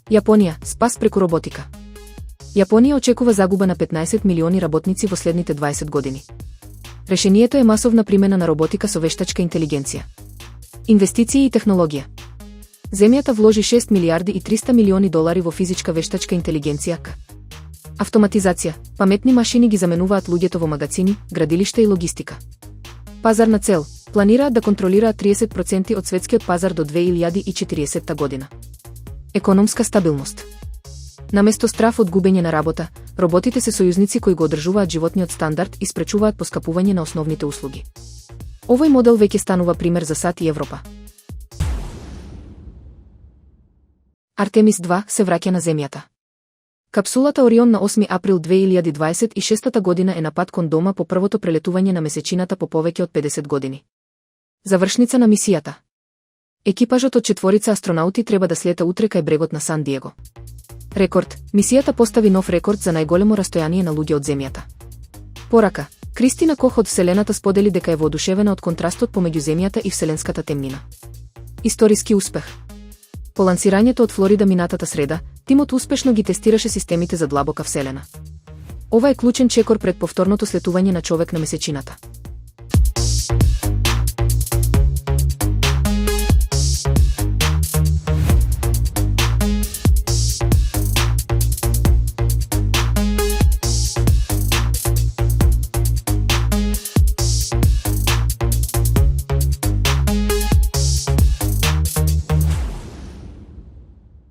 Јапонија, спас преку роботика. Јапонија очекува загуба на 15 милиони работници во следните 20 години. Решението е масовна примена на роботика со вештачка интелигенција. Инвестиции и технологија. Земјата вложи 6 милиарди и 300 милиони долари во физичка вештачка интелигенција. Автоматизација. Паметни машини ги заменуваат луѓето во магазини, градилишта и логистика. Пазарна цел. Планираат да контролираат 30% од светскиот пазар до 2040 година. Економска стабилност. Наместо страф од губење на работа, роботите се сојузници кои го одржуваат животниот стандард и спречуваат поскапување на основните услуги. Овој модел веќе станува пример за САД и Европа. Артемис 2 се враќа на Земјата. Капсулата Орион на 8 април 2026 година е на пат кон дома по првото прелетување на месечината по повеќе од 50 години. Завршница на мисијата. Екипажот од 4 астронаути треба да слета утре кај брегот на Сан Диего. Рекорд. Мисијата постави нов рекорд за најголемо растојание на луѓе од Земјата. Порака. Кристина Кох од Вселената сподели дека е воодушевена од контрастот помеѓу Земјата и вселенската темнина. Историски успех. По лансирањето од Флорида минатата среда, тимот успешно ги тестираше системите за длабока Вселена. Ова е клучен чекор пред повторното слетување на човек на месечината.